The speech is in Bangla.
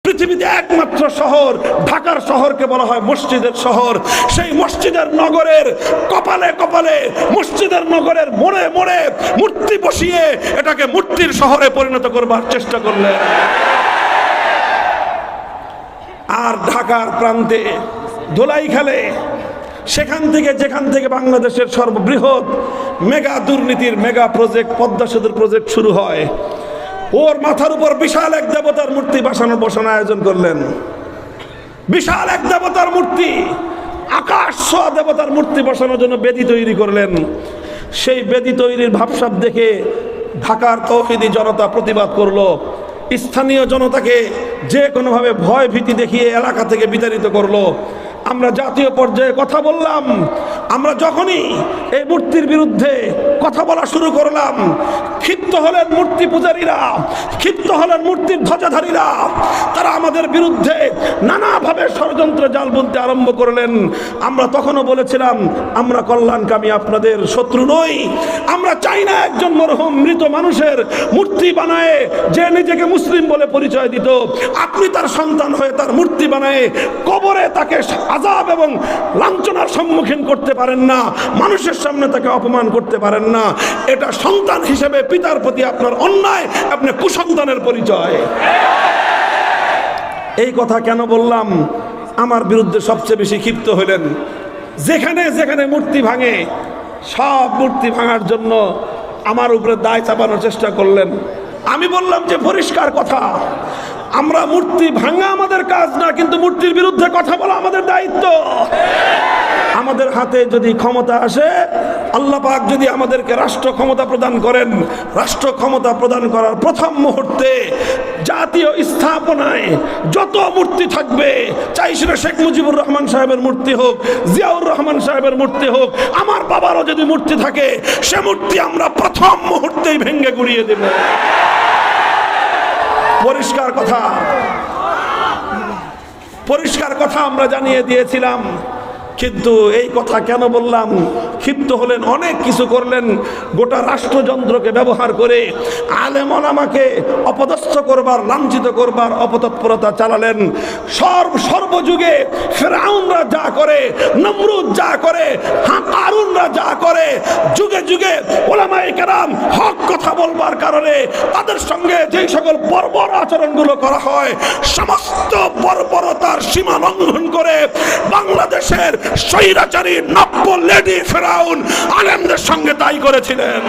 পৃথিবীতে একমাত্র শহর ঢাকার শহরকে বলা হয় মসজিদের শহর। সেই মসজিদের নগরের কপালে কপালে, মসজিদের নগরের মোড়ে মোড়ে মূর্তি বসিয়ে এটাকে মূর্তির শহরে পরিণত করবার চেষ্টা করলেন। আর ঢাকার প্রান্তে ধোলাইখালে, সেখান থেকে যেখান থেকে বাংলাদেশের সর্ববৃহৎ মেগা দুর্নীতির মেগা প্রজেক্ট পদ্মা সেতুর প্রজেক্ট শুরু হয়, ওর মাথার উপর বিশাল এক দেবতার মূর্তি বসানোর আয়োজন করলেন। বিশাল এক দেবতার মূর্তি, আকাশ ছোঁয়া দেবতার মূর্তি বসানোর জন্য বেদি তৈরি করলেন। সেই বেদি তৈরির ভাবসাব দেখে ঢাকার তৌহিদি জনতা প্রতিবাদ করলো। স্থানীয় জনতাকে যে কোনোভাবে ভয় ভীতি দেখিয়ে এলাকা থেকে বিতাড়িত করলো। আমরা জাতীয় পর্যায়ে কথা বললাম। আমরা যখনই এই মূর্তির বিরুদ্ধে কথা বলা শুরু করলাম, ক্ষিপ্ত হলেন মূর্তি পূজারীরা, ক্ষিপ্ত হলেন মূর্তির ধ্বজাধারীরা। তারা আমাদের বিরুদ্ধে নানাভাবে ষড়যন্ত্র জাল বুনতে আরম্ভ করলেন। আমরা তখনও বলেছিলাম, আমরা কল্যাণকামী, আপনাদের শত্রু নই। আমরা চাই না একজন মরহুম মৃত মানুষের মূর্তি বানায় যে নিজেকে মুসলিম বলে পরিচয় দিত, আপনি তার সন্তান হয়ে তার মূর্তি বানায় কবরে তাকে আযাব এবং লাঞ্ছনার সম্মুখীন করতে পারেন না, মানুষের সামনে তাকে অপমান করতে পারেন না। এটা সন্তান হিসেবে পিতার প্রতি আপনার অন্যায়, আপনি কুসন্তানের পরিচয়। এই কথা কেন বললাম? আমার বিরুদ্ধে সবচেয়ে বেশি ক্ষিপ্ত হলেন যেখানে যেখানে মূর্তি ভাঙে, সব মূর্তি ভাঙার জন্য আমার উপরে দায় চাপানোর চেষ্টা করলেন। আমি বললাম যে পরিষ্কার কথা, আমরা মূর্তি ভাঙা আমাদের কাজ না, কিন্তু মূর্তির বিরুদ্ধে কথা বলা আমাদের দায়িত্ব। আমাদের হাতে যদি ক্ষমতা আসে, আল্লাহ পাক যদি আমাদেরকে রাষ্ট্র ক্ষমতা প্রদান করেন, রাষ্ট্র ক্ষমতা প্রদান করার প্রথম মুহূর্তে জাতীয় স্থাপনায় যত মূর্তি থাকবে, চাই সেটা শেখ মুজিবুর রহমান সাহেবের মূর্তি হোক, জিয়াউর রহমান সাহেবের মূর্তি হোক, আমার বাবারও যদি মূর্তি থাকে, সে মূর্তি আমরা প্রথম মুহূর্তেই ভেঙে গুড়িয়ে দেব। পরিষ্কার কথা, পরিষ্কার কথা আমরা জানিয়ে দিয়েছিলাম। কিন্তু এই কথা কেন বললাম? ক্ষিপ্ত হলেন, অনেক কিছু করলেন। গোটা রাষ্ট্রযন্ত্রকে ব্যবহার করে আলেম ওলামাকে অপদস্থ করবার, লাঞ্ছিত করবার অপতৎপরতা চালালেন। সর্বযুগে ফেরাউনরা যা করে, নমরুদ যা করে, কারুনরা যা করে, যুগে যুগে ওলামায়ে কেরাম হক কথা বলবার কারণে তাদের সঙ্গে যেই সকল বর্বর আচরণগুলো করা হয়, সমস্ত বর্বরতার সীমা লঙ্ঘন করে বাংলাদেশের স্বৈরাচারী নব্য লেডি ফেরাউন আলেমদের সঙ্গে তাই করেছিলেন।